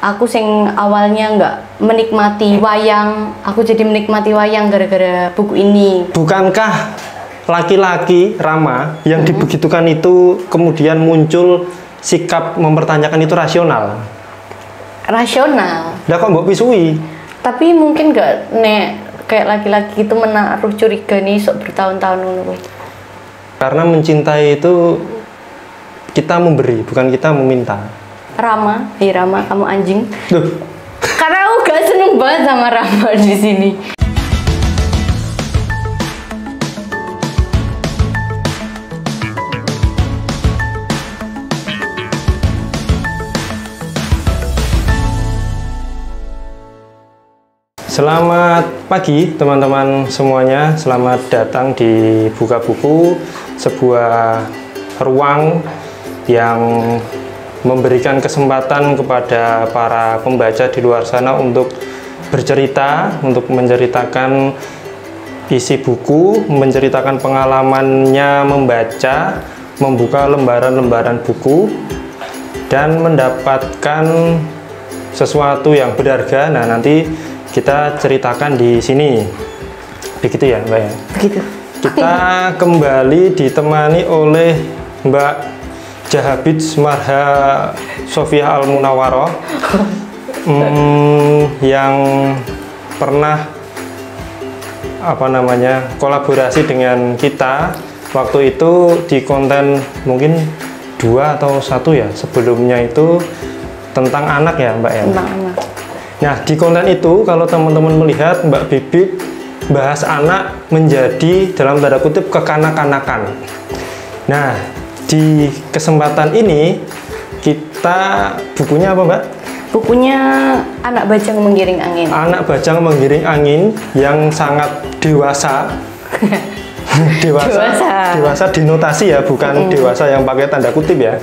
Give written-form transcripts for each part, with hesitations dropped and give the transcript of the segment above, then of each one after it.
aku sing awalnya nggak menikmati wayang, aku jadi menikmati wayang gara-gara buku ini. Bukankah laki-laki Rama yang dibegitukan itu kemudian muncul sikap mempertanyakan itu rasional? Rasional. Lah kok mbok pisui? Tapi mungkin nggak kayak laki-laki itu menaruh curiga nih sok bertahun-tahun dulu. Karena mencintai itu kita memberi, bukan kita meminta. Rama, Rama, kamu anjing. Duh. Karena aku gak seneng banget sama Rama di sini. Selamat pagi teman-teman semuanya, selamat datang di Buka Buku, sebuah ruang yang memberikan kesempatan kepada para pembaca di luar sana untuk bercerita, untuk menceritakan isi buku, menceritakan pengalamannya membaca, membuka lembaran-lembaran buku, dan mendapatkan sesuatu yang berharga. Nah, nanti kita ceritakan di sini, begitu ya Mbak ya? Begitu. Kita kembali ditemani oleh Mbak Jahabid Marha Sofia Al-Munawaroh yang pernah kolaborasi dengan kita waktu itu di konten mungkin 2 atau 1 ya, sebelumnya itu tentang anak ya Mbak ya? Tentang anak. Nah, di konten itu kalau teman-teman melihat Mbak Bibit bahas anak menjadi dalam tanda kutip kekanak-kanakan. Nah, di kesempatan ini kita bukunya apa Mbak? Bukunya Anak Bajang Menggiring Angin. Anak Bajang Menggiring Angin yang sangat dewasa. dewasa dinotasi ya, bukan dewasa yang pakai tanda kutip ya.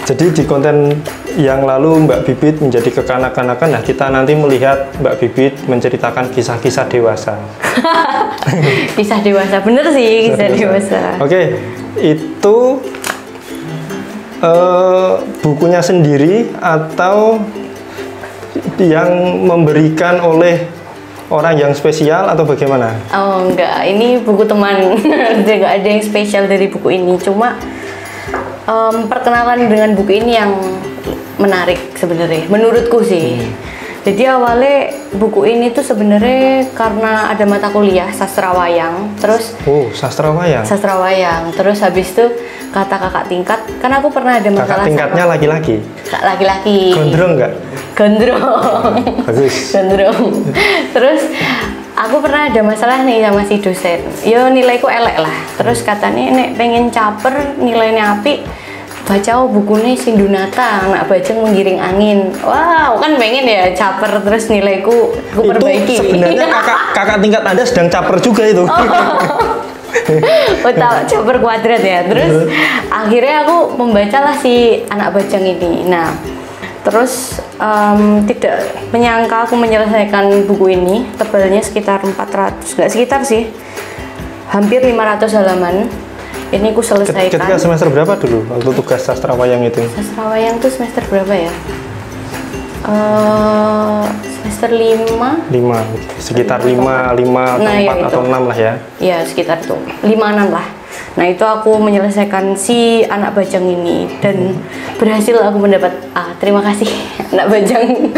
Jadi di konten yang lalu Mbak Bibit menjadi kekanak-kanakan, nah kita nanti melihat Mbak Bibit menceritakan kisah-kisah dewasa. Kisah dewasa, bener sih, kisah dewasa. Oke, itu bukunya sendiri atau yang memberikan oleh orang yang spesial atau bagaimana? Oh enggak, ini buku teman. Enggak ada yang spesial dari buku ini, cuma perkenalan dengan buku ini yang menarik sebenarnya, menurutku sih. Jadi awalnya buku ini tuh sebenarnya karena ada mata kuliah sastra wayang, terus sastra wayang. Sastra wayang, terus habis itu kata kakak tingkat, kan aku pernah ada masalah. Kakak tingkatnya laki-laki. Laki-laki. Gondrong nggak? Gondrong. Bagus. Gondrong. Terus aku pernah ada masalah nih sama si dosen. Yo nilaiku elek lah. Terus katanya nek pengen caper nilainya api, baca bukunya Sindunata, Anak Bajang Menggiring Angin. Wow, kan pengen ya caper terus nilaiku aku perbaiki. Itu sebenarnya kakak tingkat Anda sedang caper juga itu. Betul, caper kuadrat ya. Terus akhirnya aku membacalah si Anak Bajang ini. Nah, terus tidak menyangka aku menyelesaikan buku ini. Tebalnya sekitar 400, nggak sekitar sih, hampir 500 halaman. Ini aku selesaikan. Ketika semester berapa dulu waktu tugas sastra wayang itu? Sastra wayang tuh semester berapa ya? Semester 5. Sekitar 5 atau 4 atau 6 lah ya. Iya, sekitar itu 5-6 lah. Nah, itu aku menyelesaikan si Anak Bajang ini dan berhasil aku mendapat terima kasih Anak Bajang.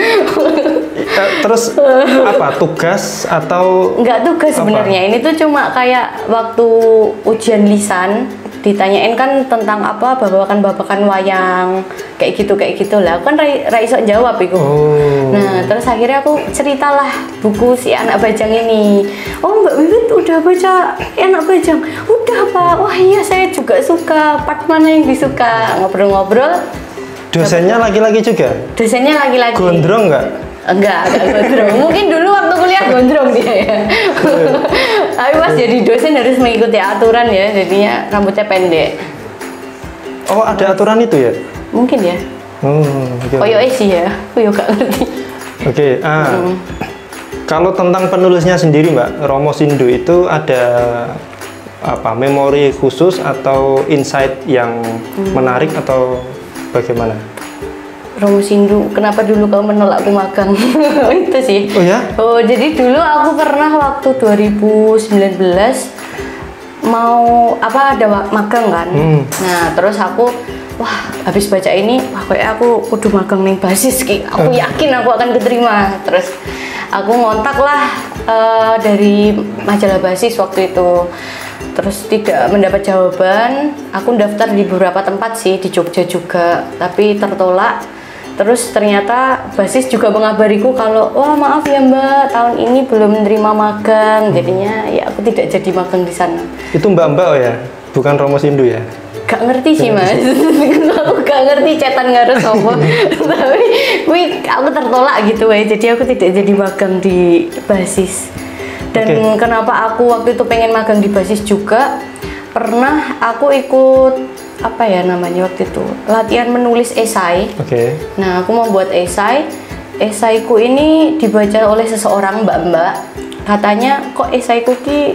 Terus apa, tugas atau? Enggak tugas sebenarnya, ini tuh cuma kayak waktu ujian lisan ditanyain kan tentang apa, babakan wayang kayak gitu lah. Aku kan iso jawab itu. Nah, terus akhirnya aku ceritalah buku si Anak Bajang ini. Oh, Mbak Bibit udah baca Anak Bajang? Udah Pak. Wah iya, saya juga suka. Part mana yang disuka? Ngobrol-ngobrol. Dosennya laki-laki juga? Dosennya laki-laki. Gondrong nggak? Enggak gondrong. Mungkin dulu waktu kuliah gondrong dia ya. Tapi pas jadi dosen harus mengikuti aturan ya, jadinya rambutnya pendek. Oh, ada aturan itu ya? Mungkin ya. Koyo sih ya, aku juga ngerti. Oke, kalau tentang penulisnya sendiri Mbak, Romo Sindu itu ada apa, memori khusus atau insight yang menarik atau bagaimana? Romo Sindu, kenapa dulu kamu menolakku magang? Itu sih. Oh ya? Oh, jadi dulu aku pernah waktu 2019 mau ada magang kan. Nah, terus aku habis baca ini, kayak aku kudu magang nih basis ki. Aku yakin aku akan keterima. Terus aku ngontak lah dari majalah basis waktu itu. Terus tidak mendapat jawaban. Aku daftar di beberapa tempat sih, di Jogja juga, tapi tertolak. Terus ternyata basis juga mengabariku kalau wah maaf ya Mbak, tahun ini belum menerima magang, jadinya ya aku tidak jadi magang di sana. Itu Mbak ya, bukan Romo Sindu ya? Gak ngerti sih Mas, aku gak ngerti cetan ngaruh apa. Tapi aku tertolak gitu ya, jadi aku tidak jadi magang di basis. Dan kenapa aku waktu itu pengen magang di basis juga, pernah aku ikut waktu itu latihan menulis esai. Nah, aku mau buat esai. Esaiku ini dibaca oleh seseorang mbak-mbak. Katanya kok esaiku ki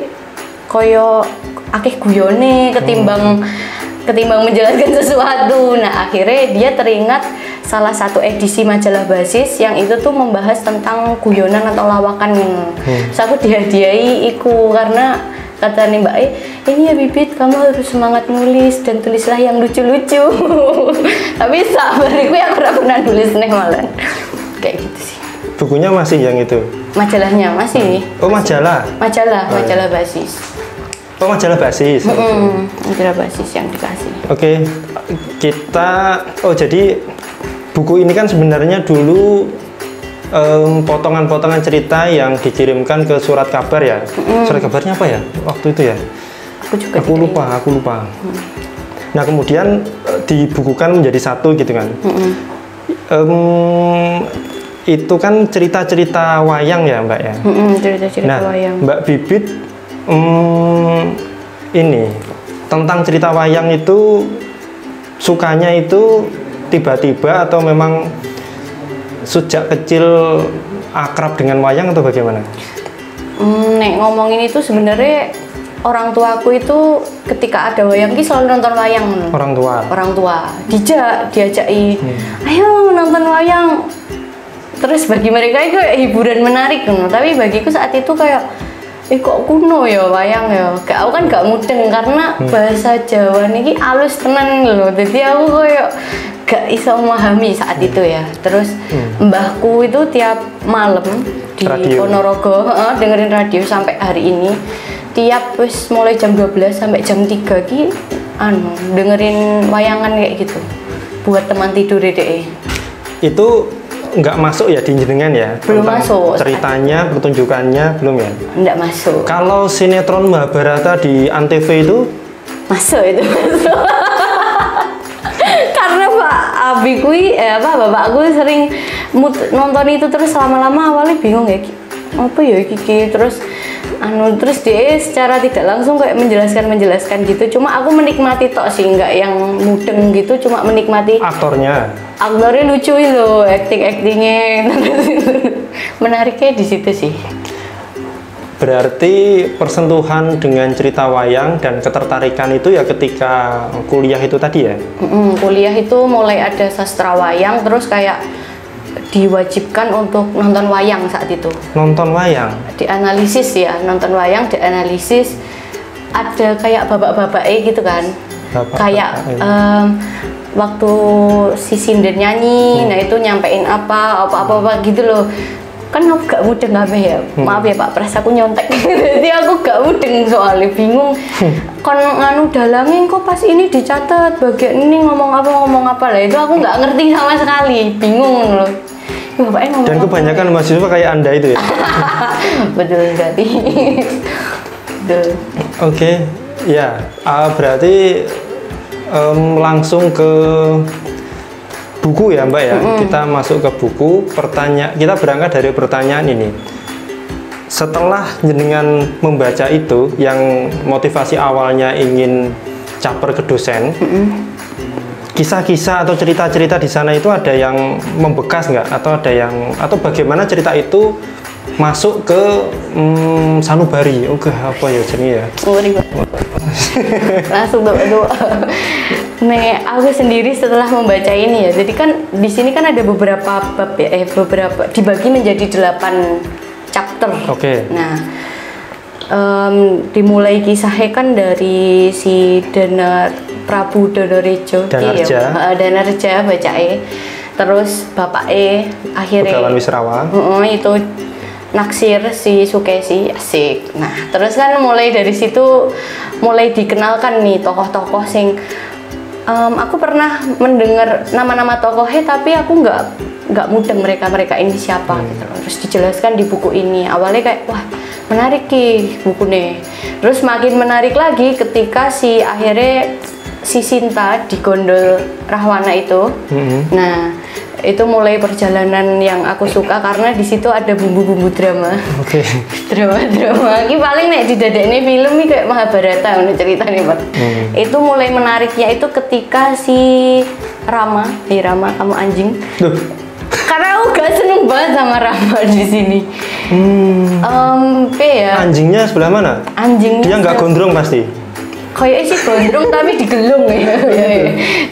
koyo akeh guyone ketimbang menjelaskan sesuatu. Nah, akhirnya dia teringat salah satu edisi majalah basis yang itu tuh membahas tentang guyonan atau lawakan. Terus aku dihadiahi iku karena kata nih Mbak ini ya Bibit, kamu harus semangat nulis dan tulislah yang lucu-lucu. Tapi sabariku yang pernah nulis nih malah kayak gitu sih. Bukunya masih yang itu? Majalahnya masih. Oh majalah basis. Oh majalah basis. Majalah basis yang dikasih. Jadi buku ini kan sebenarnya dulu potongan-potongan cerita yang dikirimkan ke surat kabar ya. Surat kabarnya apa ya waktu itu ya? Aku lupa. Nah kemudian dibukukan menjadi satu gitu kan. Itu kan cerita-cerita wayang ya Mbak ya. Cerita-cerita wayang. Mbak Bibit ini tentang cerita wayang itu sukanya itu tiba-tiba atau memang sejak kecil akrab dengan wayang atau bagaimana? Nek ngomongin itu sebenarnya orang tuaku itu ketika ada wayang ki selalu nonton wayang. Orang tua diajaki, ayo nonton wayang. Terus bagi mereka itu hiburan menarik kan. Tapi bagiku saat itu kayak kok kuno ya wayang ya. Aku kan gak mudeng karena bahasa Jawa niki alus tenan loh. Jadi aku kayak gak iso memahami saat itu ya. Terus mbahku itu tiap malam di Ponorogo dengerin radio sampai hari ini. Tiap mulai jam 12 sampai jam 3 ki dengerin wayangan kayak gitu. Buat teman tidur deh. Itu nggak masuk ya di jenengan ya? Belum masuk. Ceritanya, pertunjukannya belum ya? Nggak masuk. Kalau sinetron Mahabharata di Antv itu? Masuk itu. Karena bapakku sering nonton itu terus lama-lama awalnya bingung ya, apa ya Kiki, terus dia secara tidak langsung kayak menjelaskan gitu. Cuma aku menikmati tok sih, nggak yang mudeng gitu, cuma menikmati aktornya lucu loh, actingnya menariknya di situ sih. Berarti persentuhan dengan cerita wayang dan ketertarikan itu ya ketika kuliah itu tadi ya? Kuliah itu mulai ada sastra wayang, terus kayak diwajibkan untuk nonton wayang saat itu. Nonton wayang? Dianalisis ya, nonton wayang, dianalisis. Ada kayak babak-babak gitu kan. Kayak waktu si Sinden nyanyi, nah itu nyampein apa gitu loh. Kan aku gak mudeng ya, maaf ya Pak Pres, aku nyontek. Jadi aku gak mudeng soalnya bingung. Kon dalangin kok pas ini dicatat bagian ini ngomong apa lah, itu aku gak ngerti sama sekali, bingung loh. Dan kebanyakan mahasiswa kayak Anda itu ya? Betul berarti. Oke, ya berarti langsung ke buku ya Mbak ya. Kita masuk ke buku. Kita berangkat dari pertanyaan ini. Setelah jenengan membaca itu, yang motivasi awalnya ingin caper ke dosen, kisah-kisah atau cerita-cerita di sana itu ada yang membekas nggak? Atau bagaimana cerita itu masuk ke sanubari? Oke, apa ya jenis ya? langsung tuh. Nih aku sendiri setelah membaca ini ya, jadi kan di sini kan ada beberapa bab ya, beberapa dibagi menjadi 8 chapter. Oke. Nah, dimulai kisahnya kan dari si Prabu Danareja, Danarja bacae. Terus bapake akhirnya Begawan Wisrawa. Itu naksir si Sukesi, asik. Nah, terus kan mulai dari situ mulai dikenalkan nih tokoh-tokoh sing aku pernah mendengar nama-nama tokohnya tapi aku nggak mudeng mereka ini siapa gitu. Terus dijelaskan di buku ini. Awalnya kayak wah, menarik ki bukunya. Terus makin menarik lagi ketika akhirnya si Sinta digondol Rahwana itu. Nah, itu mulai perjalanan yang aku suka karena di situ ada bumbu-bumbu drama. Oke. Drama. Ini paling nek didadekne film iki kayak Mahabharata ngono ceritane, Pak. Itu mulai menariknya itu ketika si Rama, Rama kamu anjing. Duh. Karena aku gak seneng banget sama Rama di sini. Ya. Anjingnya sebelah mana? Anjingnya dia nggak gondrong pasti. Kayaknya sih gondrong tapi digelung ya.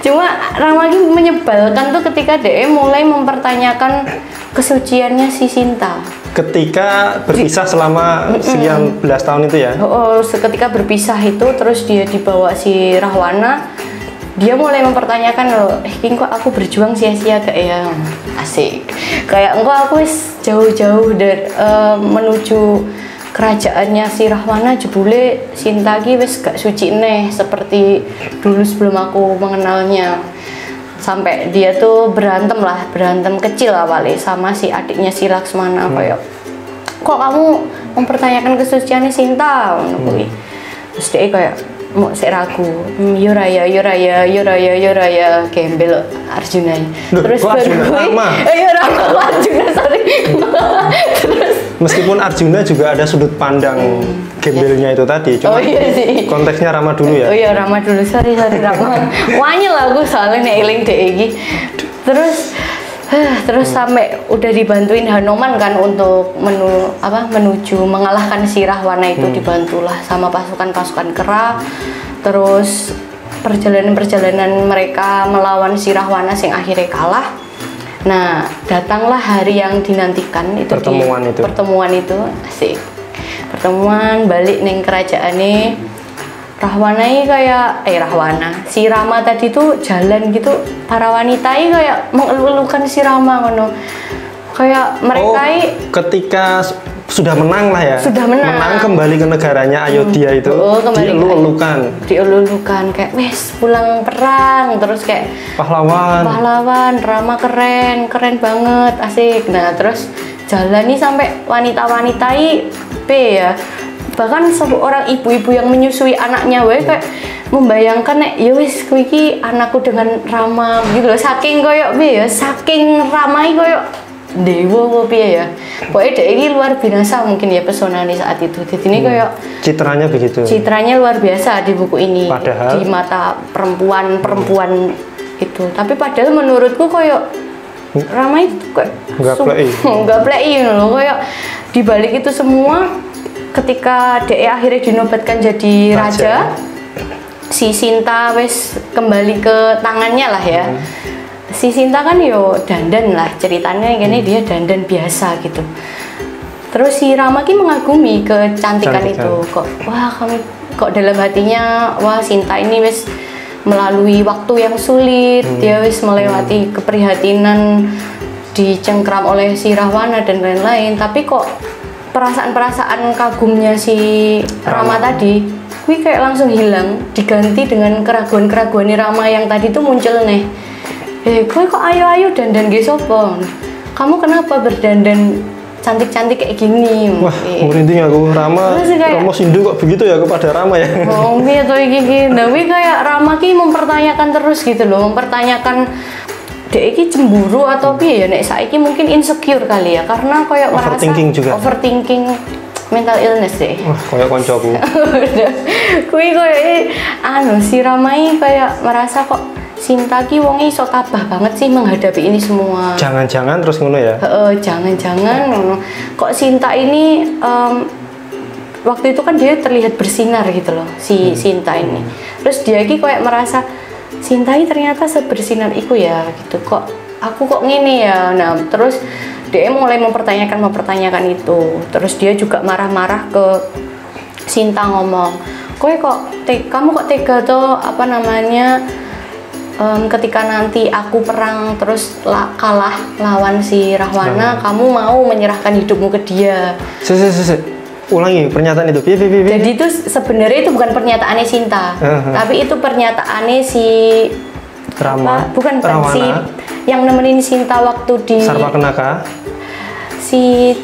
Cuma Rama ini menyebalkan tuh ketika dia mulai mempertanyakan kesuciannya si Sinta. Ketika berpisah selama sekian belas tahun itu ya? Ketika berpisah itu terus dia dibawa si Rahwana, dia mulai mempertanyakan loh, kok aku berjuang sia-sia gak ya? Asik. Kayak aku wis jauh-jauh dari menuju kerajaannya si Rahwana, jebule Sinta ki wis gak suci neh seperti dulu sebelum aku mengenalnya. Sampai dia tuh berantem kecil awalnya sama si adiknya si Laksmana. Kayak kok kamu mempertanyakan kesuciannya Sinta? Terus dia kayak mau ragu, Yuraya gembel Arjuna. Terus Rama Arjuna, sorry. Terus meskipun Arjuna juga ada sudut pandang gembelnya itu tadi, cuma iya sih. Konteksnya Rama dulu ya. Oh iya, Rama dulu, sorry Rama. Wanya lah aku soalnya nek eling dek iki. Terus sampai udah dibantuin Hanoman kan untuk menuju mengalahkan si Rahwana itu, dibantulah sama pasukan-pasukan kera. Terus perjalanan mereka melawan si Rahwana sing akhirnya kalah. Nah, datanglah hari yang dinantikan itu, pertemuan itu asik. Pertemuan balik neng kerajaane Rahwana ini kayak si Rama tadi tuh jalan gitu, para wanita ini kayak mengeluh-elukan si Rama ngono. Kayak mereka ketika sudah menang lah ya. Sudah menang kembali ke negaranya Ayodhya itu. Dielu-elukan kayak wes pulang perang, terus kayak pahlawan Rama keren banget, asik. Nah, terus jalani sampai wanita-wanita ini ya. Bahkan seorang ibu-ibu yang menyusui anaknya kayak membayangkan nek ya wis kuwi iki anakku dengan Rama gitu loh, saking koyo saking ramai koyo dewa piye ya. Pokoknya dia ini luar biasa mungkin ya pesonanya saat itu. Jadi ini koyo citranya begitu. Citranya luar biasa di buku ini. Padahal di mata perempuan itu. Tapi padahal menurutku koyo Rama itu kayak enggak plei loh, koyo di balik itu semua ketika dia akhirnya dinobatkan jadi raja, si Sinta wes kembali ke tangannya lah ya. Si Sinta kan yo dandan lah ceritanya, gini dia dandan biasa gitu. Terus si Rama ki mengagumi kecantikan itu, kok dalam hatinya wah Sinta ini wes melalui waktu yang sulit, dia wes melewati keprihatinan dicengkram oleh si Rahwana dan lain-lain, tapi kok perasaan-perasaan kagumnya si Rama tadi kuwi kayak langsung hilang, diganti dengan keraguan-keraguan Rama yang tadi tuh muncul nih. Kowe kok ayu-ayu dandan ge sopo? Kamu kenapa berdandan cantik-cantik kayak gini? Wah, merinding aku. Rama Sindu kok begitu ya kepada Rama ya? Oh, iya tuh iki. Nah, kayak Rama ki mempertanyakan terus gitu loh, mempertanyakan dia iki cemburu atau piye ya, nek saiki mungkin insecure kali ya, karena kayak merasa overthinking mental illness deh. Wah, kayak koncoku. Kuwi kayak si Ramai kayak merasa kok Sinta ki wonge iso tabah banget sih menghadapi ini semua. Jangan-jangan terus ngono ya? Jangan-jangan ngono. Kok Sinta ini waktu itu kan dia terlihat bersinar gitu loh si Sinta ini. Terus dia ki kayak merasa Sinta ini ternyata sebersinar iku ya gitu, kok aku kok ngene ya. Nah terus dia mulai mempertanyakan itu. Terus dia juga marah-marah ke Sinta, ngomong, kamu kok tega tuh apa namanya, ketika nanti aku perang terus kalah lawan si Rahwana, kamu mau menyerahkan hidupmu ke dia. Ulangi pernyataan itu. Jadi itu sebenarnya itu bukan pernyataannya Sinta, tapi itu pernyataannya si Rama. Bukan si yang nemenin Sinta waktu di Sarpakenaka. Si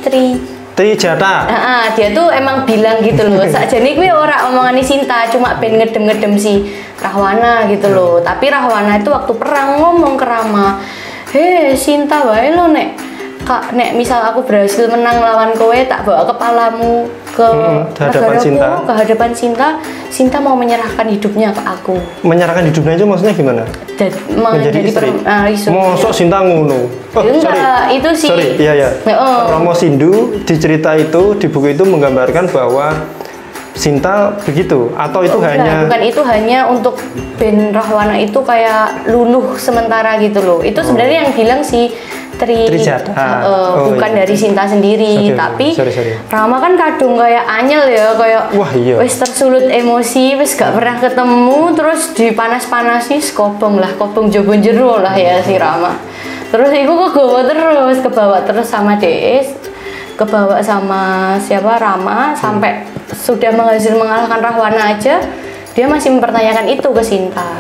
Trijatha. Dia tuh emang bilang gitu loh. Sakjane kuwi ora omongane Sinta, cuma ben ngedem-ngedem si Rahwana gitu loh. Tapi Rahwana itu waktu perang ngomong ke Rama, "Hei Sinta wae lo nek misal aku berhasil menang lawan kowe, tak bawa kepalamu ke hadapan Sinta. Sinta mau menyerahkan hidupnya ke aku." Menyerahkan hidupnya itu maksudnya gimana? Menjadi istri. Mosok Sinta ngono. Itu sih. Sorry, iya. Romo Sindu di cerita itu, di buku itu menggambarkan bahwa Sinta begitu, atau itu bukan, itu hanya untuk Ben Rahwana itu kayak luluh sementara gitu loh. Itu sebenarnya yang bilang si Trijatha, bukan dari Sinta sendiri, tapi Rama kan kadung kayak anyel ya, kayak wis tersulut emosi, wis gak pernah ketemu, terus dipanas-panasi kobong jobo jero lah ya si Rama. Terus iku kebawa terus sama DS, kebawa sama siapa Rama, sampai sudah mengalahkan Rahwana aja, dia masih mempertanyakan itu ke Sinta.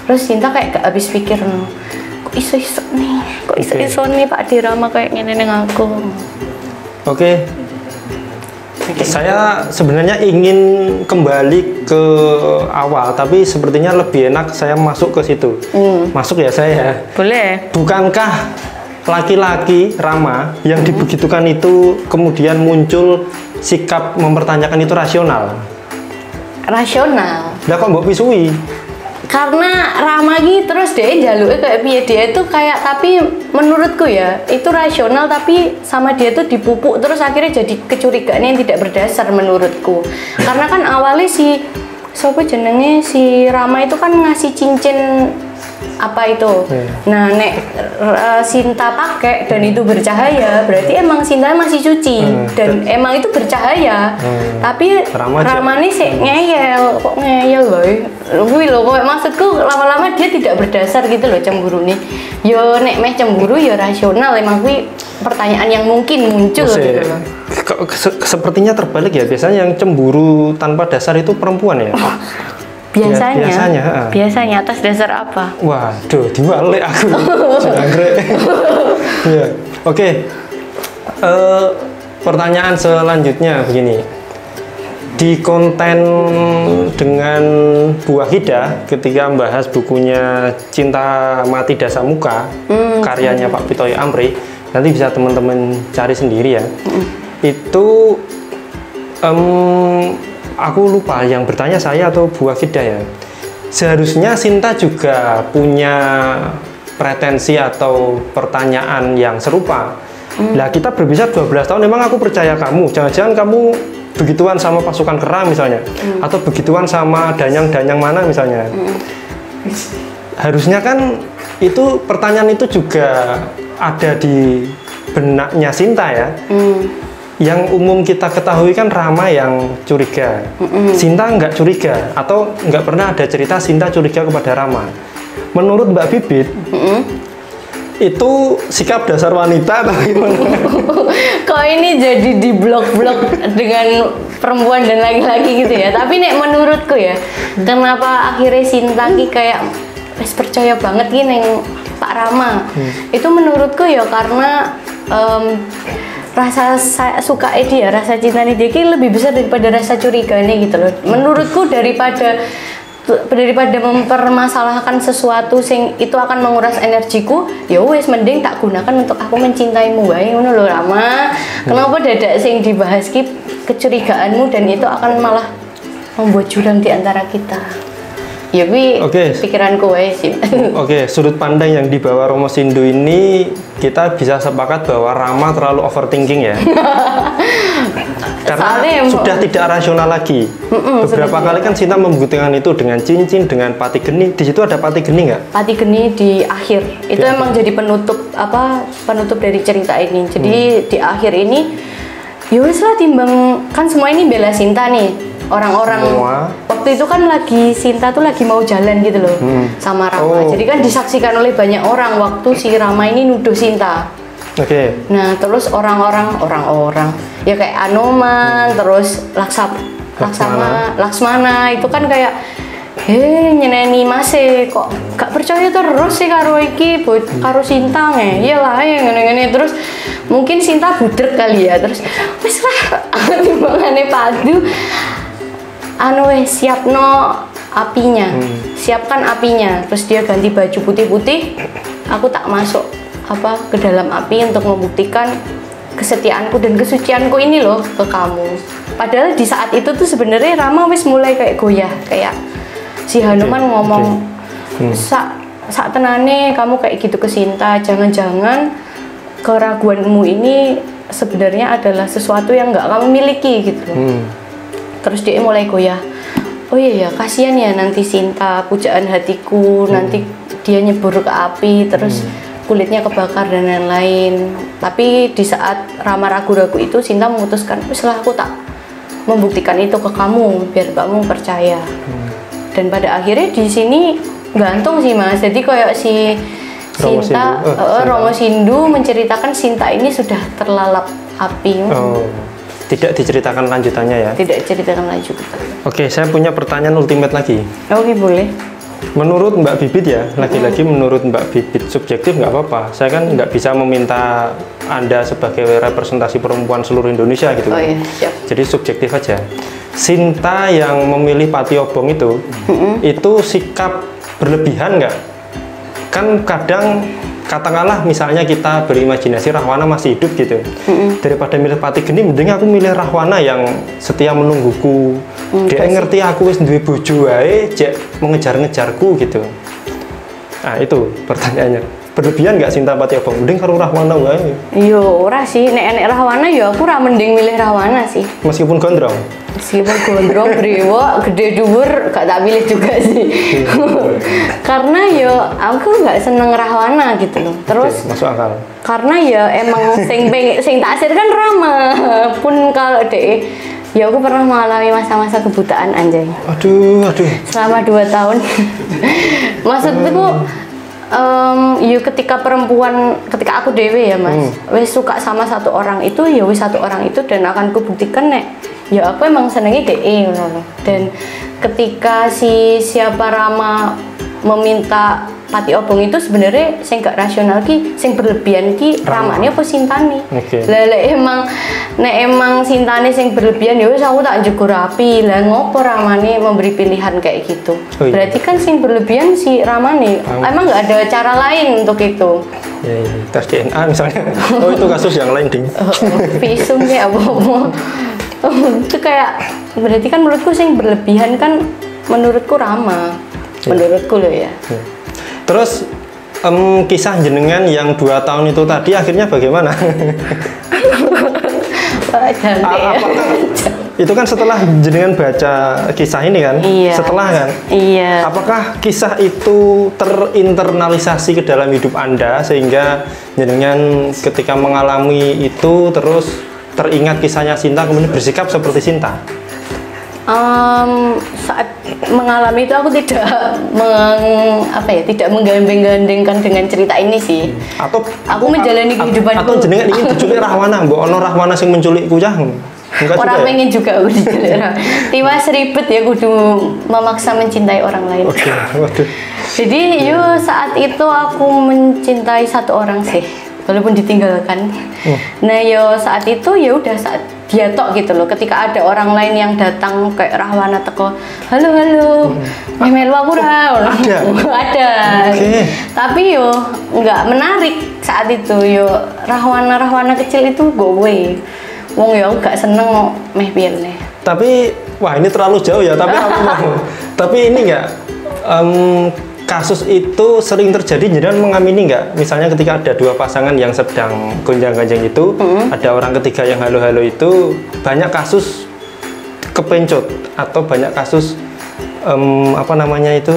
Terus Sinta kayak gak habis pikir, kok iso-iso nih Pak Dirama kayak ngene neng aku. Oke. Saya sebenarnya ingin kembali ke awal, tapi sepertinya lebih enak saya masuk ke situ. Masuk ya saya? Boleh. Bukankah laki-laki Rama yang dibegitukan itu kemudian muncul sikap mempertanyakan itu rasional? Rasional? Lah kok mbok pisui? Karena Rama gitu terus dia jaluknya kayak piye, dia itu kayak, tapi menurutku ya itu rasional, tapi sama dia tuh dipupuk terus akhirnya jadi kecurigaan yang tidak berdasar menurutku. Karena kan awalnya si Rama itu kan ngasih cincin apa itu. Nah nek Sinta pakai dan itu bercahaya, berarti emang Sinta masih suci dan emang itu bercahaya. Tapi Rama ini sih ngeyel, kok ngeyel loh. Maksudku lama-lama dia tidak berdasar gitu loh cemburu nih. Yo nek meh cemburu yo rasional, emang kuwi pertanyaan yang mungkin muncul gitu loh. Sepertinya terbalik ya, biasanya yang cemburu tanpa dasar itu perempuan ya. Biasanya atas dasar apa? Waduh, dibalik aku. Ya. Oke. Pertanyaan selanjutnya begini. Di konten dengan Bu Wahidah ketika membahas bukunya Cinta Mati Dasa Muka, karyanya Pak Pitoyo Amri, nanti bisa teman-teman cari sendiri ya. Itu aku lupa yang bertanya saya atau Bu Wahidah ya. Seharusnya Sinta juga punya pretensi atau pertanyaan yang serupa. Lah kita berbicara 12 tahun, emang aku percaya kamu. Jangan-jangan kamu begituan sama pasukan Kera misalnya, atau begituan sama danyang-danyang mana misalnya. Harusnya kan itu pertanyaan itu juga ada di benaknya Sinta ya. Yang umum kita ketahui kan Rama yang curiga, Sinta nggak curiga, atau nggak pernah ada cerita Sinta curiga kepada Rama. Menurut Mbak Bibit, itu sikap dasar wanita atau gimana? Kok ini jadi di blok-blok dengan perempuan dan laki-laki gitu ya? Tapi nek menurutku ya, kenapa akhirnya Sinta kayak percaya banget gini Pak Rama? Itu menurutku ya karena rasa suka dia, rasa cinta dia lebih besar daripada rasa curiganya gitu loh. Menurutku daripada mempermasalahkan sesuatu sing itu akan menguras energiku, ya wes mending tak gunakan untuk aku mencintaimu wae ngono lho Rama. Kenapa dadak sing dibahas kecurigaanmu dan itu akan malah membuat jurang di antara kita. Ya wi Oke. pikiranku wae sih. Oke, sudut pandang yang dibawa Romo Sindu ini kita bisa sepakat bahwa Rama terlalu overthinking ya. Karena Soalnya sudah tidak rasional lagi. Beberapa kali kan Sinta membuktikan itu dengan cincin, dengan pati geni. Di situ ada pati geni nggak? Pati geni di akhir itu emang jadi penutup dari cerita ini. Jadi di akhir ini ya wes lah, timbang kan semua ini bela Sinta nih. Orang-orang waktu itu kan lagi Sinta tuh lagi mau jalan gitu loh sama Rama. Jadi kan disaksikan oleh banyak orang waktu si Rama ini nuduh Sinta. Oke. Nah terus orang-orang ya kayak Anoman, terus Laksmana itu kan kayak nyeneni Mase kok gak percaya terus sih karo iki karo Sinta iyalah ngene-ngene. Terus mungkin Sinta budrek kali ya, terus wis lah timbangane padu siapno apinya, siapkan apinya. Terus dia ganti baju putih-putih, aku tak masuk ke dalam api untuk membuktikan kesetiaanku dan kesucianku ini loh ke kamu. Padahal di saat itu tuh sebenarnya Rama wis mulai kayak goyah, kayak si Hanuman ngomong sak tenane kamu kayak gitu ke Sinta, jangan-jangan keraguanmu ini sebenarnya adalah sesuatu yang nggak kamu miliki gitu loh. Terus dia mulai goyah, oh iya ya kasihan ya nanti Sinta pujaan hatiku, nanti dia nyebur ke api terus kulitnya kebakar dan lain-lain. Tapi di saat Rama ragu-ragu itu Sinta memutuskan, setelah aku tak membuktikan itu ke kamu biar kamu percaya. Dan pada akhirnya di sini gantung sih Mas, jadi kayak si Sinta, Romo Sindu menceritakan Sinta ini sudah terlalap api. Tidak diceritakan lanjutannya ya? Tidak diceritakan lanjutan. Oke, saya punya pertanyaan ultimate lagi. Oke, boleh. Menurut Mbak Bibit ya, lagi-lagi menurut Mbak Bibit, subjektif nggak apa-apa. Saya kan nggak bisa meminta Anda sebagai representasi perempuan seluruh Indonesia gitu. Oh iya, siap. Jadi subjektif aja. Sinta yang memilih Pati Obong itu sikap berlebihan nggak? Kan kadang katakanlah misalnya kita berimajinasi Rahwana masih hidup gitu, daripada milih Pati Geni mending aku milih Rahwana yang setia menungguku, dia ngerti aku wis duwe bojo wae jek mengejar-ngejarku gitu. Nah itu pertanyaannya, berlebihan nggak Sinta Pati Obong? Mending karo Rahwana wae. Yo ora sih, nek Rahwana yo aku ora mending milih Rahwana sih. Meskipun gondrong. Meskipun gondrong, brewok, gede dhuwur, gak tak pilih juga sih. Karena yo aku nggak seneng Rahwana gitu loh. Terus masuk akal. Karena ya emang sing taksir kan Rama. Pun kalau deh ya aku pernah mengalami masa-masa kebutaan anjay. Aduh. Selama 2 tahun. Maksudku ya ketika aku dewe ya Mas, wis suka sama satu orang itu ya wis satu orang itu, dan akan kubuktikan nek ya aku emang senengi DE dan ketika siapa Rama meminta Pati Obong itu sebenarnya sing gak rasional ki, sing berlebihan ki Ramane apa Sintane. Nek emang Sintane sing berlebihan ya wis aku tak njegur api. Lah ngopo Ramane memberi pilihan kayak gitu? Berarti kan sing berlebihan si Ramane. Emang nggak ada cara lain untuk itu. Ya, tes DNA misalnya. Oh itu kasus yang lain ding. Visum kayak apa? Itu kayak berarti kan menurutku sing berlebihan kan menurutku Rama. Menurutku loh ya. Terus kisah jenengan yang 2 tahun itu tadi akhirnya bagaimana? Itu kan setelah jenengan baca kisah ini kan? Iya. Setelah kan? Iya. Apakah kisah itu terinternalisasi ke dalam hidup Anda sehingga jenengan ketika mengalami itu terus teringat kisahnya Sinta kemudian bersikap seperti Sinta? Saat mengalami itu aku tidak menggandeng-gandengkan dengan cerita ini sih. Atau aku menjalani kehidupanku. Atau jenengan ingin diculik Rahwana, mbok ono Rahwana sing menculik kuyah. Orang pengen juga aku diculik. Tiba seribet ya kudu memaksa mencintai orang lain. Waduh. Jadi saat itu aku mencintai satu orang sih, walaupun ditinggalkan. Nah saat itu ya udah saat dia tok gitu loh, ketika ada orang lain yang datang kayak Rahwana teko, halo melu aku ada. Tapi nggak menarik saat itu. Rahwana kecil itu gue wong gak seneng meh piye. Tapi wah ini terlalu jauh ya, tapi aku mau. Tapi ini enggak kasus itu sering terjadi, jadi mengamini nggak? Misalnya ketika ada dua pasangan yang sedang gonjang-ganjing itu, ada orang ketiga yang halo-halo itu, banyak kasus kepencut atau banyak kasus apa namanya itu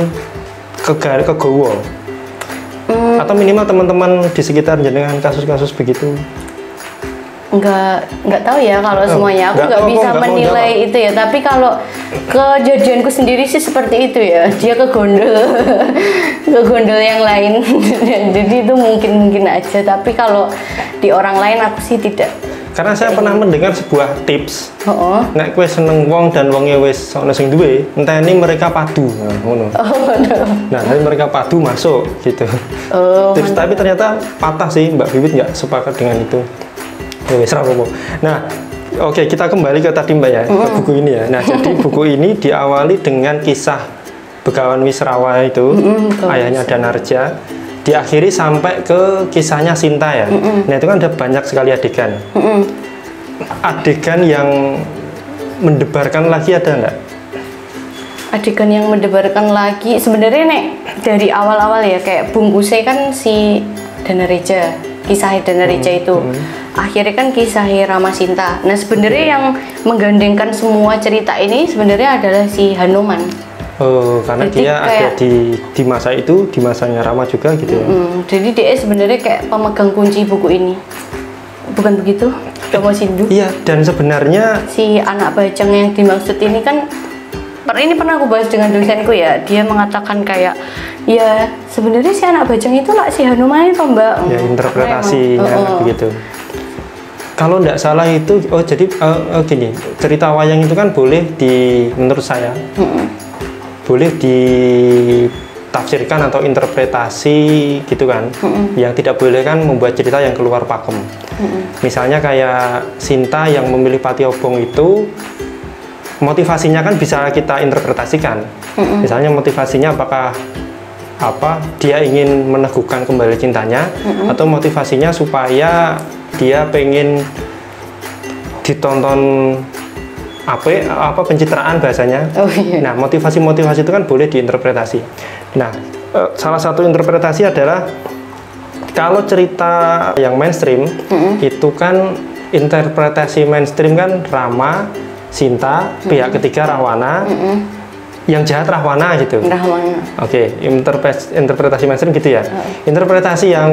kegowo. Atau minimal teman-teman di sekitar jenengan kasus-kasus begitu. Nggak tahu ya kalau semuanya, aku nggak bisa menilai itu ya, tapi kalau kejadianku sendiri sih seperti itu ya, dia ke gondol yang lain. Jadi itu mungkin aja, tapi kalau di orang lain aku sih tidak. Karena saya pernah mendengar sebuah tips, nek kowe seneng wong dan wonge wis ana sing duwe, enteni mereka padu, ngono. Nah, nanti mereka padu masuk gitu. Tips, tapi ternyata patah sih, Mbak Bibit nggak sepakat dengan itu. Nah, oke, kita kembali ke tadi Mbak ya, ke buku ini ya. Nah, jadi buku ini diawali dengan kisah Begawan Wisrawa itu, ayahnya Danarja, diakhiri sampai ke kisahnya Sinta ya. Nah, itu kan ada banyak sekali adegan. Adegan yang mendebarkan lagi ada nggak? Adegan yang mendebarkan lagi, sebenarnya nek dari awal-awal ya, kayak bungkusnya kan si Danarja, kisah Danarja itu. Akhirnya kan kisah Rama Sinta. Nah, sebenarnya yang menggandengkan semua cerita ini sebenarnya adalah si Hanuman. Oh, karena jadi dia kayak, ada di masa itu, di masanya Rama juga gitu ya. Jadi dia sebenarnya kayak pemegang kunci buku ini. Bukan begitu? Romo Sindu. Iya, dan sebenarnya si anak bajang yang dimaksud ini kan, ini pernah aku bahas dengan dosenku ya. Dia mengatakan kayak, ya sebenarnya si anak bajang itu lah si Hanuman itu Mbak. Ya, interpretasinya begitu. Kalau tidak salah itu, jadi gini, cerita wayang itu kan boleh menurut saya, boleh ditafsirkan atau interpretasi gitu kan. Yang tidak boleh kan membuat cerita yang keluar pakem. Misalnya kayak Sinta yang memilih Pati Obong itu, motivasinya kan bisa kita interpretasikan. Misalnya motivasinya apakah dia ingin meneguhkan kembali cintanya, atau motivasinya supaya dia pengen ditonton apa pencitraan bahasanya. Nah, motivasi-motivasi itu kan boleh diinterpretasi. Nah, salah satu interpretasi adalah kalau cerita yang mainstream itu kan interpretasi mainstream kan Rama, Sinta, pihak ketiga Rahwana. Yang jahat Rahwana gitu. Oke, interpretasi mainstream gitu ya. Interpretasi yang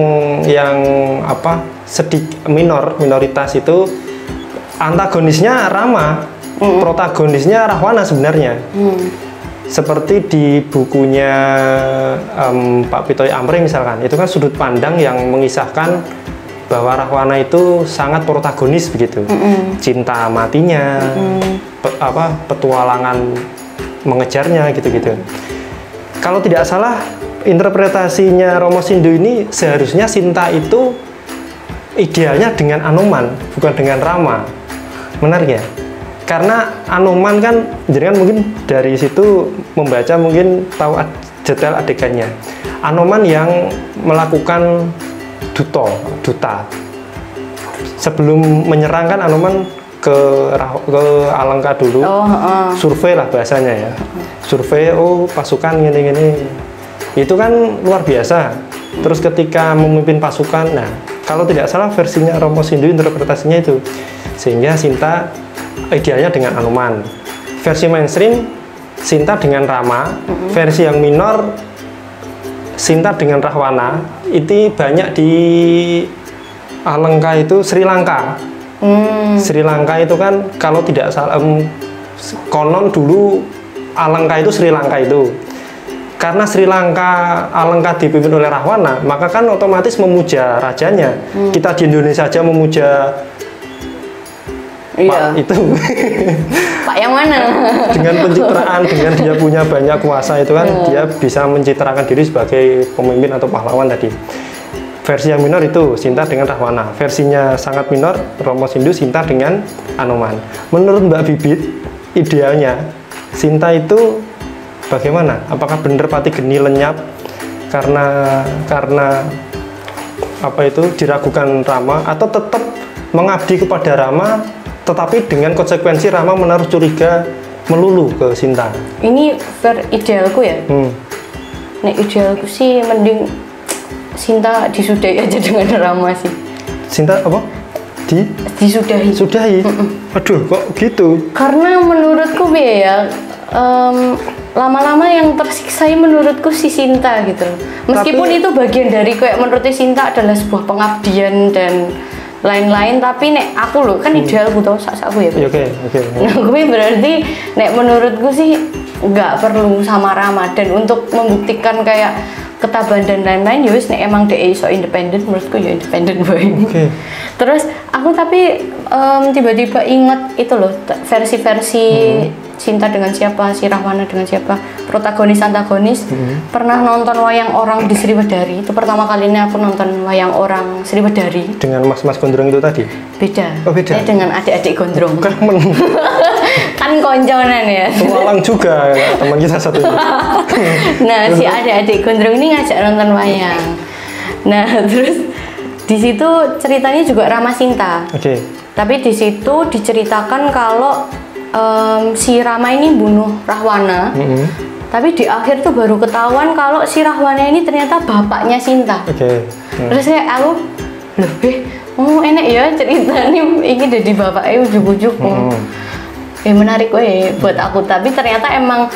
minoritas itu antagonisnya Rama, protagonisnya Rahwana sebenarnya. Seperti di bukunya Pak Pitoy Amri misalkan, itu kan sudut pandang yang mengisahkan bahwa Rahwana itu sangat protagonis begitu. Cinta matinya, petualangan mengejarnya gitu-gitu. Kalau tidak salah, interpretasinya Romo Sindu ini seharusnya Sinta itu idealnya dengan Anoman, bukan dengan Rama. Menarik ya? Karena Anoman kan, jadi kan mungkin dari situ membaca mungkin tahu detail adegannya. Anoman yang melakukan duta. Sebelum menyerang kan Anoman ke Alengka dulu, survei lah bahasanya ya, survei pasukan gini itu kan luar biasa. Terus ketika memimpin pasukan, nah kalau tidak salah versinya Romo Sindu interpretasinya itu, sehingga Sinta idealnya dengan Anoman. Versi mainstream Sinta dengan Rama, versi yang minor Sinta dengan Rahwana. Itu banyak di Alengka itu Sri Lanka. Sri Lanka itu kan kalau tidak salah konon dulu Alengka itu Sri Lanka itu. Karena Sri Lanka Alengka dipimpin oleh Rahwana, maka kan otomatis memuja rajanya. Kita di Indonesia saja memuja Pak itu. Pak yang mana? Dengan pencitraan, dengan dia punya banyak kuasa itu kan dia bisa mencitrakan diri sebagai pemimpin atau pahlawan tadi. Versi yang minor itu Sinta dengan Rahwana. Versinya sangat minor Romo Sindu Sinta dengan Anoman. Menurut Mbak Bibit, idealnya Sinta itu bagaimana? Apakah benar Pati Geni lenyap karena diragukan Rama, atau tetap mengabdi kepada Rama tetapi dengan konsekuensi Rama menaruh curiga melulu ke Sinta? Ini idealku ya. nek idealku sih mending Sinta disudahi aja dengan Rama sih. Sinta apa? Disudahi. Sudahi. Aduh, kok gitu? Karena menurutku ya lama-lama yang tersiksa menurutku si Sinta gitu. Meskipun itu bagian dari kayak menurutnya Sinta adalah sebuah pengabdian dan lain-lain, tapi nek aku loh kan idealku tau sak-sakku ya. Oke. Nah, gue berarti nek menurutku sih nggak perlu sama Rama, dan untuk membuktikan kayak ketabahan dan lain-lain ya wis nek emang DE iso independen, menurutku ya independen bae. Oke. Terus aku tapi tiba-tiba inget itu loh versi-versi Sinta dengan siapa, si Rahwana dengan siapa, protagonis antagonis. Pernah nonton wayang orang di Sriwedari, itu pertama kalinya aku nonton wayang orang Sriwedari. Dengan mas-mas gondrong itu tadi? Beda. Oh beda? Saya dengan adik-adik gondrong. Kan konconan ya. Malang juga teman kita satu. Nah si adik-adik gondrong ini ngajak nonton wayang. Nah terus di situ ceritanya juga Rama Sinta. Oke. Tapi di situ diceritakan kalau si Rama ini bunuh Rahwana. Tapi di akhir tuh baru ketahuan kalau si Rahwana ini ternyata bapaknya Sinta. Oke. Terus aku lebih enak ya ceritanya ini jadi bapaknya ujuk-ujuk. Menarik buat aku, tapi ternyata emang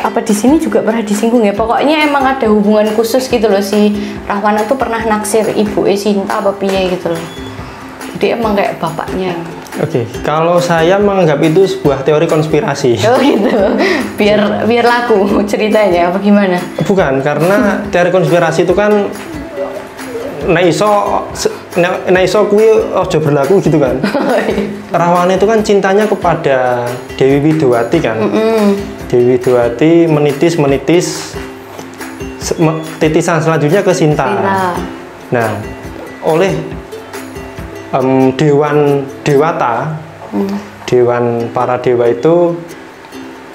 apa di sini juga pernah disinggung ya, pokoknya emang ada hubungan khusus gitu loh, si Rahwana tuh pernah naksir ibu Sinta apa piye gitu loh, jadi emang kayak bapaknya. Oke, kalau saya menganggap itu sebuah teori konspirasi. Oh gitu, biar laku ceritanya apa gimana? Bukan, karena teori konspirasi itu kan nek iso kuwi aja berlaku gitu kan. Rahwana itu kan cintanya kepada Dewi Widowati kan. Dewi Widowati menitis titisan selanjutnya ke Sinta. Nah, oleh dewan dewata, dewan para dewa itu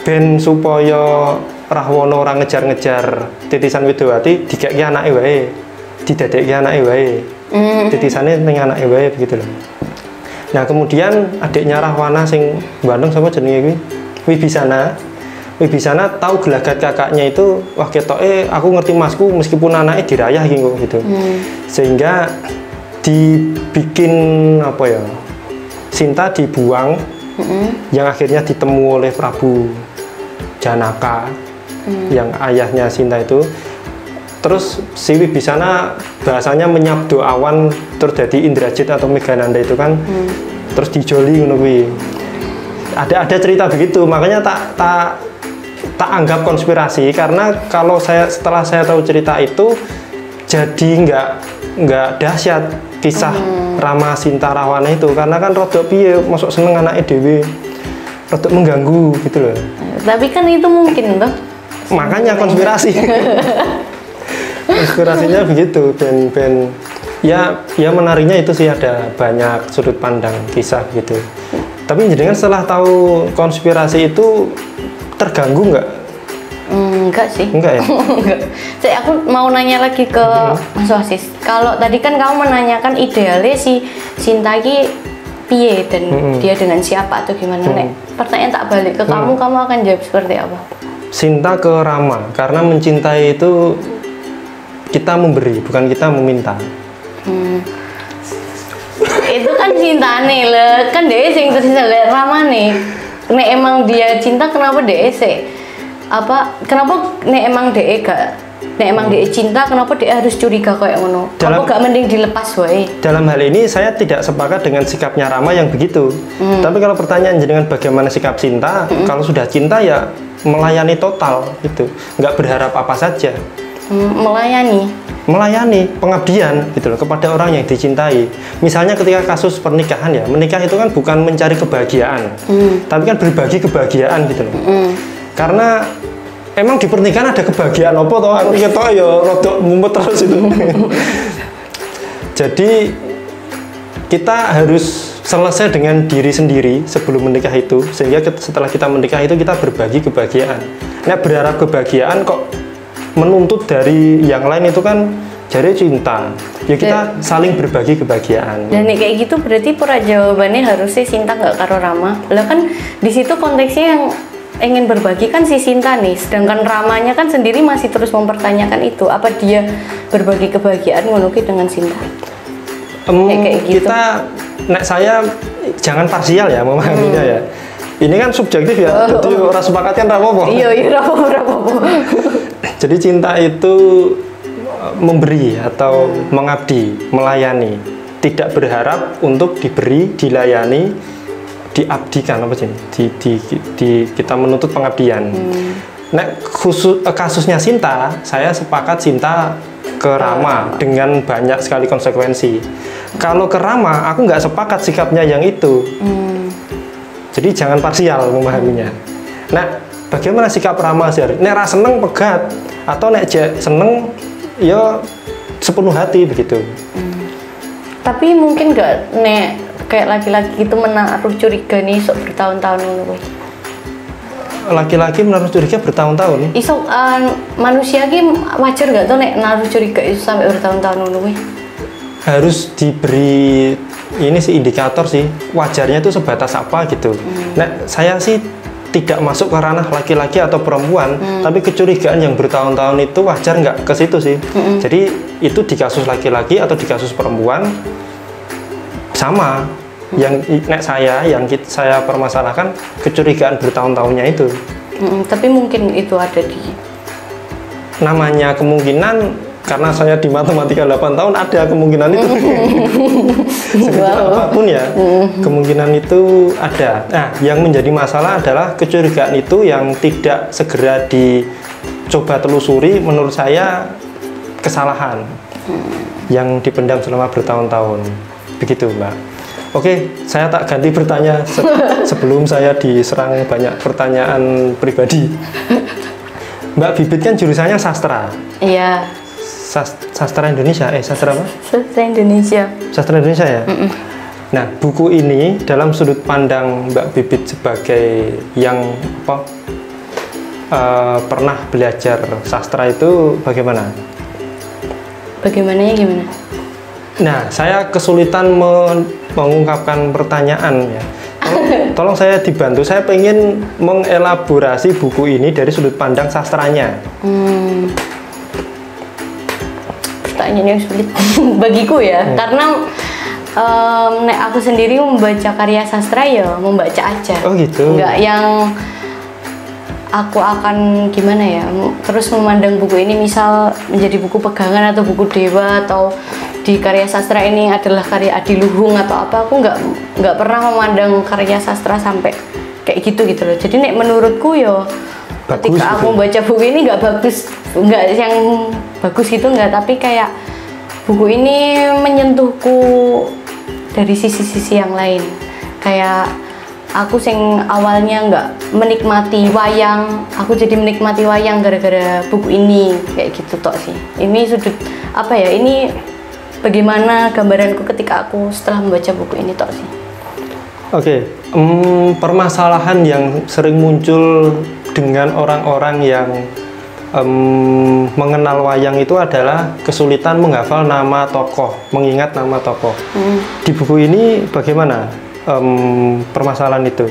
ben supaya Rahwana orang ngejar-ngejar titisan Widowati dikeki anake wae. Didadekke anake wae. Titisane ning anake wae begitu loh. Nah, kemudian adiknya Rahwana sing Bandung sapa jenenge kuwi? Wibisana. Wibisana tahu gelagat kakaknya itu, wah ketoke aku ngerti masku meskipun anake dirayah iki kok gitu. Sehingga dibikin apa ya? Sinta dibuang yang akhirnya ditemu oleh Prabu Janaka yang ayahnya Sinta itu. Terus si Wibisana bahasanya menyabdo awan terus jadi Indrajit atau Meghananda itu kan terus dijoli ngono kuwi. Ada cerita begitu, makanya tak anggap konspirasi, karena kalau setelah saya tahu cerita itu jadi nggak dahsyat kisah Rama Sinta Rahwana itu, karena kan rodok piye masuk seneng anake dhewe, rodok mengganggu gitu loh. Tapi kan itu mungkin toh. Makanya konspirasi. Konspirasinya begitu, ben ya menariknya itu sih ada banyak sudut pandang kisah gitu. Tapi jenengan setelah tahu konspirasi itu terganggu nggak? Enggak sih. Enggak ya? Enggak. Jadi aku mau nanya lagi ke Mas Wasis. Kalau tadi kan kamu menanyakan idealnya si Sinta ki piye dan dia dengan siapa atau gimana? Nek pertanyaan tak balik ke kamu akan jawab seperti apa? Sinta ke Rama, karena mencintai itu kita memberi, bukan kita meminta. Itu kan cintane le, kan dia sing tersisa le Rama nih. Nek emang dia cinta kenapa dia kenapa nek emang dia cinta kenapa dia harus curiga kayak ngono? Apa gak mending dilepas wae? Dalam hal ini saya tidak sepakat dengan sikapnya Rama yang begitu. Tapi kalau pertanyaan dengan bagaimana sikap Sinta, kalau sudah cinta ya melayani total gitu, nggak berharap apa saja. Melayani pengabdian gitu loh kepada orang yang dicintai. Misalnya ketika kasus pernikahan ya, menikah itu kan bukan mencari kebahagiaan, tapi kan berbagi kebahagiaan gitu loh. Karena emang di pernikahan ada kebahagiaan apa toh? Aku ketok ya rodok mumet terus itu. Jadi kita harus selesai dengan diri sendiri sebelum menikah itu, sehingga setelah kita menikah itu kita berbagi kebahagiaan. Nah, berharap kebahagiaan kok menuntut dari yang lain itu kan jadi cinta. Ya kita saling berbagi kebahagiaan. Dan kayak gitu berarti pura jawabannya harusnya Sinta nggak karo Rama. Lah kan di situ konteksnya yang ingin berbagi kan si Sinta nih, sedangkan Ramanya kan sendiri masih terus mempertanyakan itu. Apa dia berbagi kebahagiaan ngono ki dengan Sinta? Kayak gitu. Kita, saya jangan parsial ya memahaminya ya. Ini kan subjektif ya, jadi orang sepakat kan rapopo. Iya, rapopo. Jadi cinta itu memberi atau mengabdi, melayani, tidak berharap untuk diberi, dilayani, diabdikan apa sih? Kita menuntut pengabdian. Kasusnya Sinta, saya sepakat Sinta ke Rama dengan banyak sekali konsekuensi. Kalau ke Rama, aku nggak sepakat sikapnya yang itu. Jadi jangan parsial memahaminya. Nah, bagaimana sikap Rama sih? Nek ra seneng pegat atau nek seneng ya sepenuh hati begitu. Tapi mungkin nggak nek kayak laki-laki itu menaruh curiga nih sok bertahun-tahun dulu. Laki-laki menaruh curiga bertahun-tahun. Iso manusia ki wajar nggak tuh nek naruh curiga itu sampai bertahun-tahun dulu? Harus diberi ini sih indikator sih, wajarnya itu sebatas apa gitu. Nah, saya sih tidak masuk ke ranah laki-laki atau perempuan, tapi kecurigaan yang bertahun-tahun itu wajar nggak ke situ sih. Jadi itu di kasus laki-laki atau di kasus perempuan sama. Yang saya permasalahkan kecurigaan bertahun-tahunnya itu. Tapi mungkin itu ada di namanya kemungkinan. Karena saya di matematika 8 tahun ada kemungkinan itu. Apapun ya, kemungkinan itu ada. Nah, yang menjadi masalah adalah kecurigaan itu yang tidak segera dicoba telusuri, menurut saya kesalahan yang dipendam selama bertahun-tahun. Begitu, Mbak. Oke, saya tak ganti bertanya sebelum saya diserang banyak pertanyaan pribadi. Mbak Bibit kan jurusannya sastra. Iya. Sastra Indonesia, sastra apa? Sastra Indonesia. Sastra Indonesia ya? Nah, buku ini dalam sudut pandang Mbak Bibit sebagai yang pernah belajar sastra itu bagaimana? Bagaimananya gimana? Nah, saya kesulitan mengungkapkan pertanyaan ya. Tolong saya dibantu, saya pengen mengelaborasi buku ini dari sudut pandang sastranya. Pertanyaan yang sulit bagiku ya, karena nek aku sendiri membaca karya sastra ya membaca aja. Oh gitu. Nggak yang aku akan gimana ya, terus memandang buku ini misal menjadi buku pegangan atau buku dewa, atau di karya sastra ini adalah karya adiluhung atau apa. Aku nggak pernah memandang karya sastra sampai kayak gitu loh. Jadi nek menurutku ya ketika aku baca buku ini nggak bagus, nggak yang bagus gitu nggak, tapi kayak buku ini menyentuhku dari sisi-sisi yang lain. Kayak aku sing awalnya nggak menikmati wayang, aku jadi menikmati wayang gara-gara buku ini, kayak gitu tok sih. Ini sudut apa ya, ini bagaimana gambaranku ketika aku setelah membaca buku ini tok sih. Oke, permasalahan yang sering muncul dengan orang-orang yang mengenal wayang itu adalah kesulitan menghafal nama tokoh, mengingat nama tokoh. Di buku ini bagaimana permasalahan itu?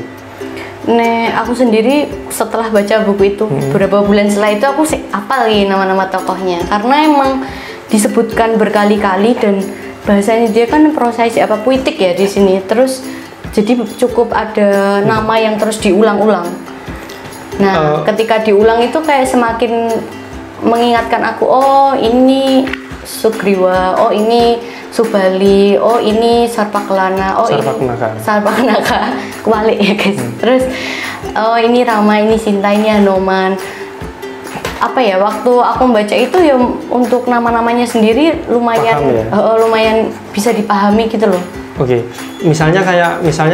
Aku sendiri setelah baca buku itu beberapa bulan setelah itu aku hafal nama-nama tokohnya, karena emang disebutkan berkali-kali dan bahasanya dia kan prosesi puitik ya di sini. Terus jadi cukup ada nama yang terus diulang-ulang. Nah, ketika diulang itu kayak semakin mengingatkan aku, oh ini Sugriwa, oh ini Subali, oh ini Sarpakelana, oh Sarpakenaka. Ini Sarpakenaka, kebalik ya guys. Terus oh ini Rama, ini Sinta, ini Anoman. Apa ya, waktu aku membaca itu ya untuk nama-namanya sendiri lumayan lumayan bisa dipahami gitu loh. Oke, misalnya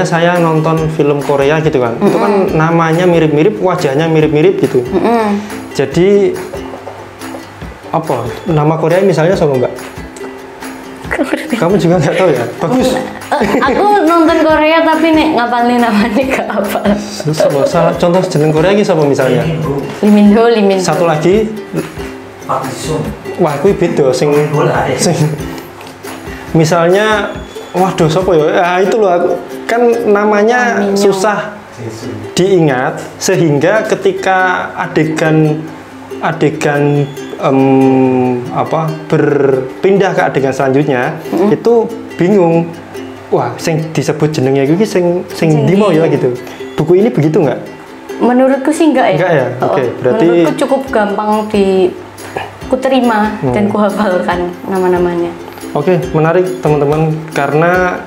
saya nonton film Korea gitu kan, itu kan namanya mirip-mirip, wajahnya mirip-mirip gitu. Jadi apa nama Korea misalnya sama Mbak? Kamu juga nggak tahu ya? Bagus. Aku nonton Korea tapi ngapalin namanya gak apa. Contoh jeneng Korea ini siapa misalnya? Lee Min Ho. Satu lagi. Park Ji Sung. Wah, aku beda sing misalnya. Waduh, siapa ya? Itu loh, kan namanya susah diingat sehingga ketika adegan berpindah ke adegan selanjutnya itu bingung, wah sing disebut jenengnya iki sing ndi mau ya gitu. Buku ini begitu nggak? Menurutku sih enggak ya. Enggak ya? Oke, berarti menurutku cukup gampang ku terima dan ku hafalkan nama-namanya. Oke, menarik teman-teman, karena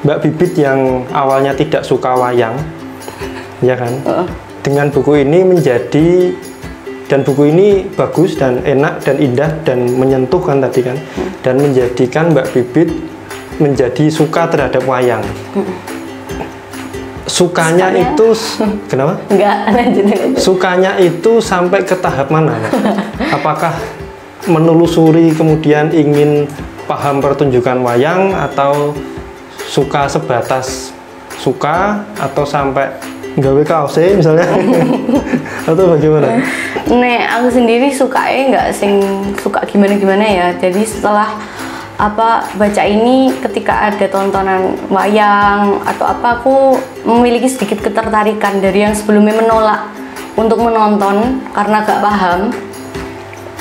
Mbak Bibit yang awalnya tidak suka wayang, ya kan? Dengan buku ini dan buku ini bagus dan enak dan indah dan menyentuh kan tadi kan, dan menjadikan Mbak Bibit menjadi suka terhadap wayang. Sukanya itu kenapa? Enggak, lanjut. Sukanya itu sampai ke tahap mana, Mbak? Apakah menelusuri kemudian ingin paham pertunjukan wayang, atau suka sebatas suka, atau sampai gawe kaosnya misalnya atau bagaimana? Aku sendiri sukanya nggak suka gimana-gimana ya. Jadi setelah baca ini, ketika ada tontonan wayang atau aku memiliki sedikit ketertarikan dari yang sebelumnya menolak untuk menonton karena gak paham.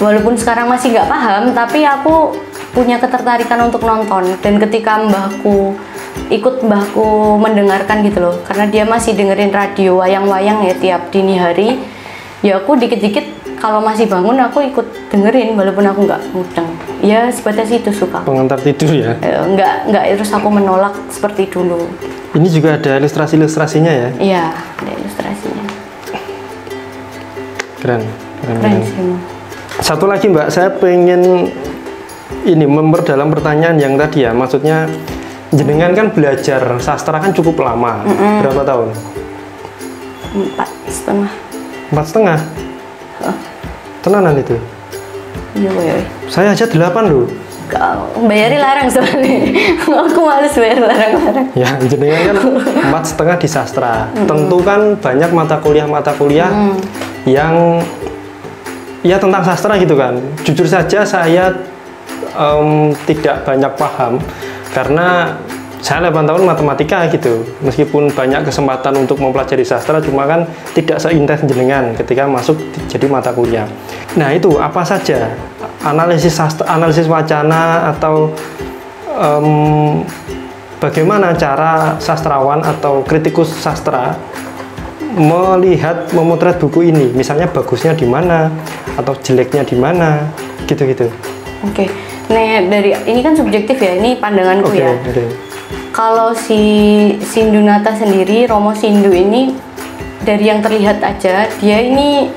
Walaupun sekarang masih gak paham, tapi aku punya ketertarikan untuk nonton. Dan ketika ikut mbahku mendengarkan gitu loh, karena dia masih dengerin radio wayang-wayang ya tiap dini hari, ya aku dikit-dikit kalau masih bangun aku ikut dengerin walaupun aku nggak mudeng. Ya sebatas itu suka. Pengantar tidur ya? Nggak terus aku menolak seperti dulu. Ini juga ada ilustrasi-ilustrasinya ya? Iya, ada ilustrasinya. Keren sih. Satu lagi Mbak, saya pengen ini memperdalam pertanyaan yang tadi ya. Maksudnya jenengan kan belajar sastra kan cukup lama. Berapa tahun? 4,5. 4,5? Tenanan itu? Iya, saya aja 8 loh. Bayari larang soalnya. Aku males bayar larang-larang. Ya, jenengan kan 4,5 di sastra. Tentu kan banyak mata kuliah yang ya tentang sastra gitu kan. Jujur saja saya tidak banyak paham karena saya 8 tahun matematika gitu. Meskipun banyak kesempatan untuk mempelajari sastra, cuma kan tidak seintens jenengan ketika masuk jadi mata kuliah. Nah itu apa saja analisis sastra, analisis wacana, atau bagaimana cara sastrawan atau kritikus sastra memotret buku ini, misalnya bagusnya di mana atau jeleknya di mana, gitu-gitu. Oke. Nah, ini kan subjektif ya, ini pandanganku ya. Kalau si Sindunata sendiri, Romo Sindu ini, dari yang terlihat aja, dia ini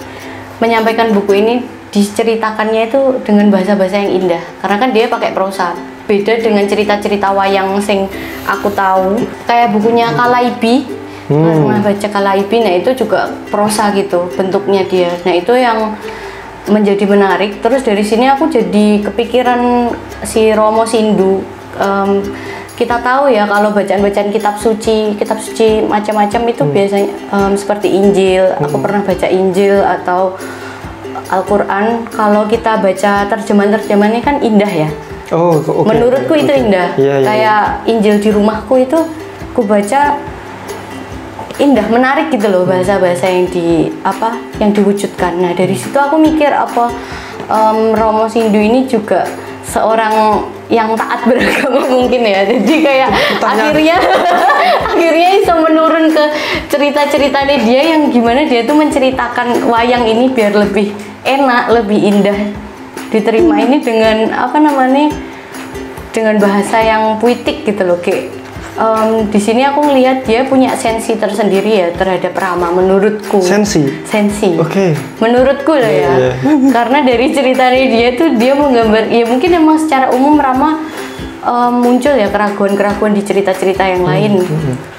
menyampaikan buku ini, diceritakannya itu dengan bahasa-bahasa yang indah. Karena kan dia pakai prosa. Beda dengan cerita-cerita wayang sing aku tahu, kayak bukunya Kalaibi. Pernah baca Kalaibi, nah itu juga prosa gitu bentuknya dia. Nah itu yang menjadi menarik. Terus dari sini aku jadi kepikiran si Romo Sindu. Kita tahu ya kalau bacaan-bacaan kitab suci macam-macam itu biasanya seperti Injil. Aku pernah baca Injil atau Al-Quran. Kalau kita baca terjemahan-terjemahannya kan indah ya. Menurutku itu indah. Kayak Injil di rumahku itu aku baca indah, menarik gitu loh, bahasa-bahasa yang diwujudkan. Nah dari situ aku mikir Romo Sindu ini juga seorang yang taat beragama mungkin ya. Jadi kayak akhirnya bisa menurun ke cerita-ceritanya dia yang gimana dia tuh menceritakan wayang ini biar lebih enak, lebih indah diterima ini dengan dengan bahasa yang puitik gitu loh. Kayak di sini aku ngelihat dia punya sensi tersendiri ya terhadap Rama, menurutku. Sensi. Oke. Menurutku loh ya. Karena dari ceritanya dia tuh dia menggambar, ya mungkin emang secara umum Rama muncul ya keraguan-keraguan di cerita-cerita yang lain.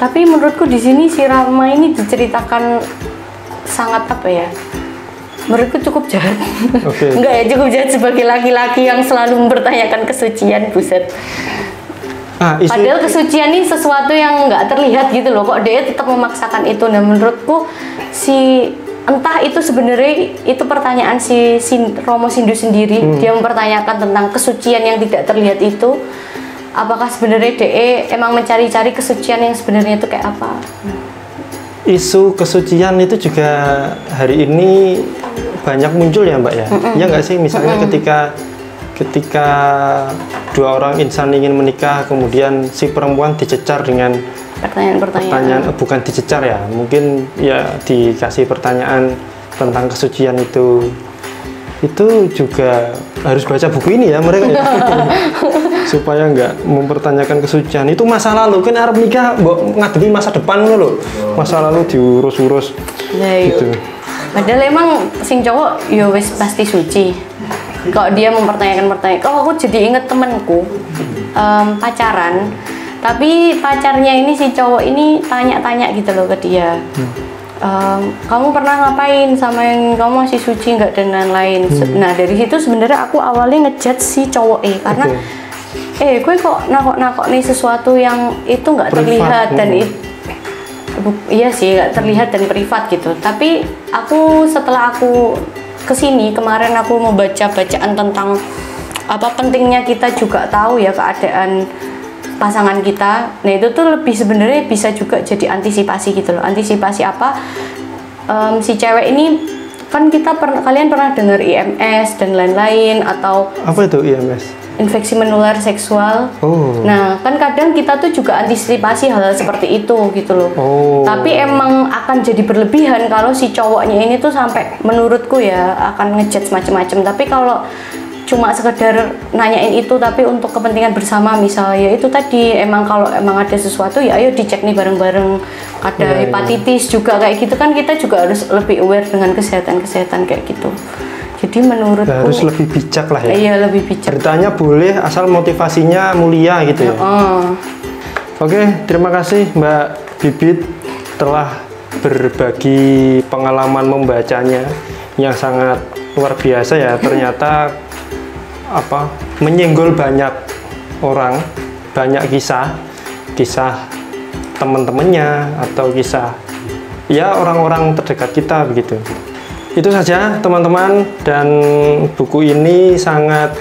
Tapi menurutku di sini si Rama ini diceritakan sangat menurutku cukup jahat. Enggak ya, cukup jahat sebagai laki-laki yang selalu mempertanyakan kesucian, buset. Padahal kesucian ini sesuatu yang nggak terlihat gitu loh, kok dia tetap memaksakan itu. Nah menurutku entah itu sebenarnya itu pertanyaan si Romo Sindu sendiri. Dia mempertanyakan tentang kesucian yang tidak terlihat itu. Apakah sebenarnya dia emang mencari-cari kesucian yang sebenarnya itu kayak apa? isu kesucian itu juga hari ini banyak muncul ya Mbak ya. Ya nggak sih, misalnya ketika dua orang insan ingin menikah, kemudian si perempuan dicecar dengan pertanyaan, bukan dicecar ya, mungkin ya dikasih pertanyaan tentang kesucian itu juga harus baca buku ini ya mereka ya. Supaya nggak mempertanyakan kesucian. Itu masa lalu, kan Arab nikah ngadepi masa depan loh, masa lalu diurus-urus gitu. Padahal emang sing cowok ya wis pasti suci. Kok dia mempertanyakan kok aku jadi inget temenku pacaran, tapi pacarnya ini si cowok ini tanya-tanya gitu loh ke dia. Kamu pernah ngapain sama yang kamu masih suci nggak dan lain-lain. Nah dari situ sebenarnya aku awalnya ngejudge si cowok karena gue kok nakok nih sesuatu yang itu nggak terlihat dan iya sih nggak terlihat dan privat gitu. Tapi setelah aku kesini kemarin aku mau bacaan tentang apa pentingnya kita juga tahu ya keadaan pasangan kita. Nah itu tuh lebih sebenarnya bisa juga jadi antisipasi gitu loh. Antisipasi apa? Si cewek ini kan kalian pernah dengar IMS dan lain-lain atau apa itu IMS? Infeksi menular seksual. Nah kan kadang kita tuh juga antisipasi hal-hal seperti itu gitu loh. Tapi emang akan jadi berlebihan kalau si cowoknya ini tuh sampai menurutku ya akan ngejudge macem-macem. Tapi kalau cuma sekedar nanyain itu tapi untuk kepentingan bersama misalnya ya itu tadi kalau emang ada sesuatu ya ayo dicek nih bareng-bareng, ada hepatitis juga kayak gitu kan, kita juga harus lebih aware dengan kesehatan kayak gitu. Jadi menurutku harus lebih bijak lah ya. Iya lebih bijak. Bertanya boleh asal motivasinya mulia gitu ya. Oke, terima kasih Mbak Bibit telah berbagi pengalaman membacanya yang sangat luar biasa ya. Ternyata menyenggol banyak orang, banyak kisah teman-temannya atau kisah ya orang-orang terdekat kita begitu. Itu saja teman-teman, dan buku ini sangat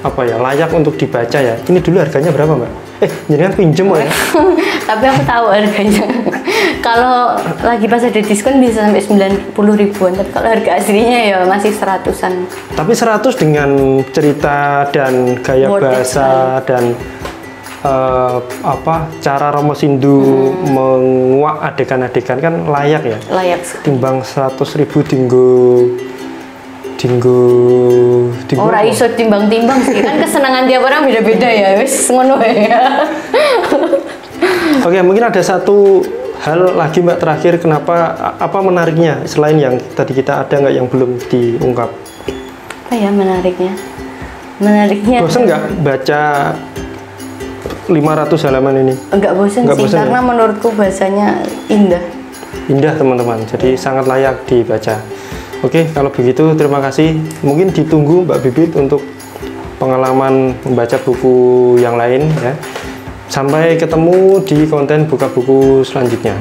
layak untuk dibaca ya. Ini dulu harganya berapa Mbak? Jadi kan pinjem ya. Tapi aku tahu harganya. Kalau lagi pas ada diskon bisa sampai 90 ribuan, tapi kalau harga aslinya ya masih 100-an. Tapi 100 dengan cerita dan gaya bahasa dan cara Romo Sindu menguak adegan-adegan kan layak ya. Layak. Timbang 100 ribu dinggo. Ora iso timbang-timbang sih, kan kesenangan tiap orang beda-beda ya, wis ngono ya. Oke, mungkin ada satu hal lagi Mbak terakhir, apa menariknya selain yang tadi kita ada nggak yang belum diungkap? Apa ya menariknya? Bosan nggak baca 500 halaman ini? Enggak bosan sih, karena menurutku bahasanya indah teman-teman, jadi sangat layak dibaca. Oke, kalau begitu terima kasih. Mungkin ditunggu Mbak Bibit untuk pengalaman membaca buku yang lain ya. Sampai ketemu di konten buka buku selanjutnya.